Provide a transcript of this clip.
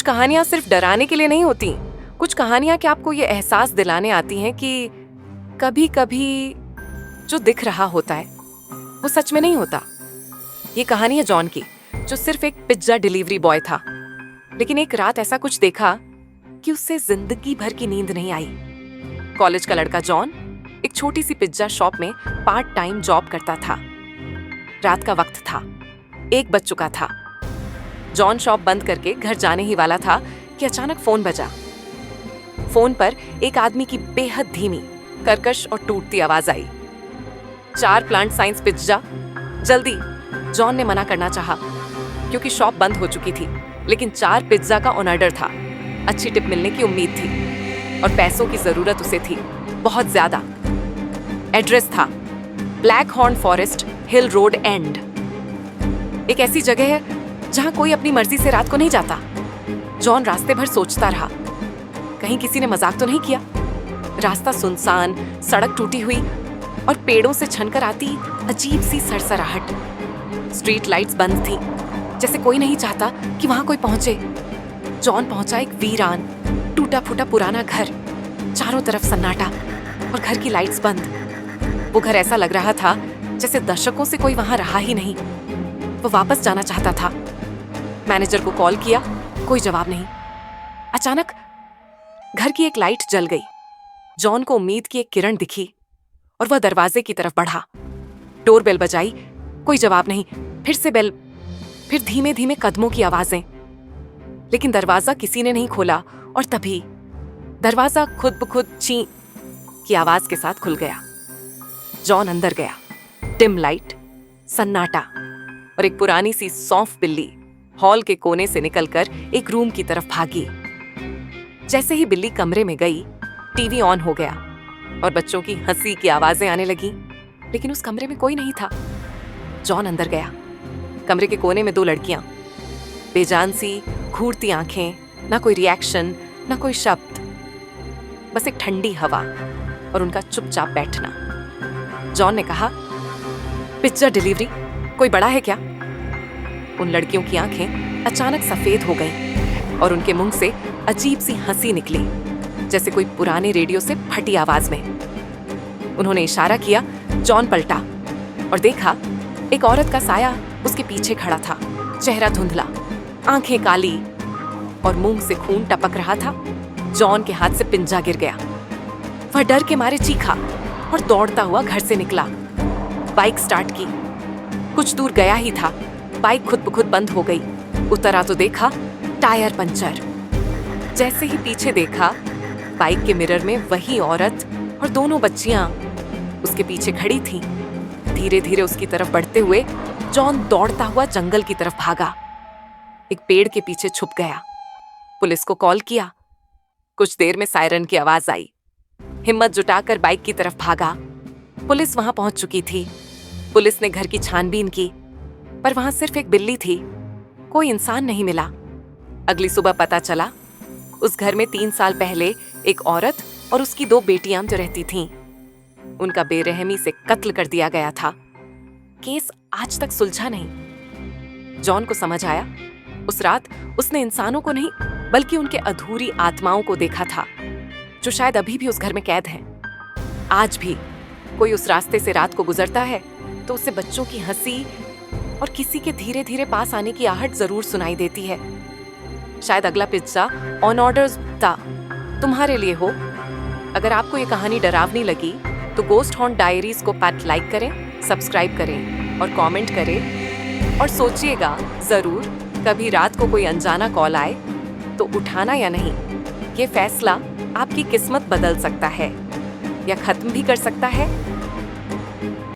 कहानियां सिर्फ डराने के लिए नहीं होती। कुछ कहानियां क्या आपको ये एहसास दिलाने आती हैं कि कभी कभी जो दिख रहा होता है वो सच में नहीं होता। ये कहानी है जॉन की, जो सिर्फ एक पिज्जा डिलीवरी बॉय था, लेकिन एक रात ऐसा कुछ देखा कि उससे जिंदगी भर की नींद नहीं आई। कॉलेज का लड़का जॉन एक छोटी सी पिज्जा शॉप में पार्ट टाइम जॉब करता था। रात का वक्त था, 1 बज चुका था। जॉन शॉप बंद करके घर जाने ही वाला था कि अचानक फोन बजा। फोन पर एक आदमी की बेहद धीमी, कर्कश और टूटती आवाज आई। 4 प्लांट साइंस पिज्जा, जल्दी। जॉन ने मना करना चाहा क्योंकि शॉप बंद हो चुकी थी, लेकिन 4 पिज्जा का ऑर्डर था। अच्छी टिप मिलने की उम्मीद थी और पैसों की जरूरत उसे थी, बहुत ज्यादा। एड्रेस था black horn forest hill road and. एक ऐसी जगह है जहां कोई अपनी मर्जी से रात को नहीं जाता। जॉन रास्ते भर सोचता रहा, कहीं किसी ने मजाक तो नहीं किया। रास्ता सुनसान, सड़क टूटी हुई और पेड़ों से छनकर आती अजीब सी सरसराहट। स्ट्रीट लाइट्स बंद थी, जैसे कोई नहीं चाहता कि वहां कोई पहुंचे। जॉन पहुंचा एक वीरान, टूटा फूटा पुराना घर। चारों तरफ सन्नाटा और घर की लाइट्स बंद। वो घर ऐसा लग रहा था जैसे दशकों से कोई वहां रहा ही नहीं। वो वापस जाना चाहता था। मैनेजर को कॉल किया, कोई जवाब नहीं। अचानक घर की एक लाइट जल गई। जॉन को उम्मीद की एक किरण दिखी और वह दरवाजे की तरफ बढ़ा। डोरबेल बजाई, कोई जवाब नहीं। फिर से बेल, फिर धीमे धीमे कदमों की आवाजें, लेकिन दरवाजा किसी ने नहीं खोला। और तभी दरवाजा खुद ब खुद ची की आवाज के साथ खुल गया। जॉन अंदर गया। डिम लाइट, सन्नाटा और एक पुरानी सी सौंफ बिल्ली हॉल के कोने से निकलकर एक रूम की तरफ भागी। जैसे ही बिल्ली कमरे में गई, टीवी ऑन हो गया और बच्चों की हंसी की आवाजें आने लगी, लेकिन उस कमरे में कोई नहीं था। जॉन अंदर गया। कमरे के कोने में 2 लड़कियां, बेजान सी घूरती आंखें, ना कोई रिएक्शन, ना कोई शब्द, बस एक ठंडी हवा और उनका चुपचाप बैठना। जॉन ने कहा, पिज्जा डिलीवरी, कोई बड़ा है क्या? उन लड़कियों की आंखें अचानक सफेद हो गईं और उनके मुंह से अजीब सी हंसी निकली, जैसे कोई पुराने रेडियो से फटी आवाज में। उन्होंने इशारा किया। जॉन पलटा और देखा एक औरत का साया उसके पीछे खड़ा था। चेहरा धुंधला, आंखें काली और मुंह से खून टपक रहा था। जॉन के हाथ से पिंजा गिर गया। वह डर के मारे चीखा और दौड़ता हुआ घर से निकला। बाइक स्टार्ट की। कुछ दूर गया ही था, बाइक खुद ब खुद बंद हो गई। उतरा तो देखा टायर पंचर। जैसे ही पीछे देखा, बाइक के मिरर में वही औरत और 2 बच्चियां उसके पीछे खड़ी थीं। धीरे धीरे उसकी तरफ बढ़ते हुए जॉन दौड़ता हुआ जंगल की तरफ भागा। एक पेड़ के पीछे छुप गया। पुलिस को कॉल किया। कुछ देर में सायरन की आवाज आई। हिम्मत जुटाकर बाइक की तरफ भागा। पुलिस वहां पहुंच चुकी थी। पुलिस ने घर की छानबीन की, पर वहां सिर्फ एक बिल्ली थी, कोई इंसान नहीं मिला। अगली सुबह पता चला उस घर में 3 साल पहले एक औरत और उसकी 2 बेटियां जो रहती थीं, उनका बेरहमी से कत्ल कर दिया गया था। केस आज तक सुलझा नहीं। जॉन को समझ आया, उस रात उसने इंसानों को नहीं बल्कि उनके अधूरी आत्माओं को देखा था, जो शायद अभी भी उस घर में कैद हैं। आज भी कोई उस रास्ते से रात को गुजरता है तो उसे बच्चों की हंसी और किसी के धीरे धीरे पास आने की आहट जरूर सुनाई देती है। शायद अगला पिज्जा ऑन ऑर्डर तुम्हारे लिए हो। अगर आपको ये कहानी डरावनी लगी तो गोस्ट हॉन्ट डायरीज को लाइक करें, सब्सक्राइब करें और कमेंट करें। और सोचिएगा जरूर, कभी रात को कोई अनजाना कॉल आए तो उठाना या नहीं। ये फैसला आपकी किस्मत बदल सकता है या खत्म भी कर सकता है।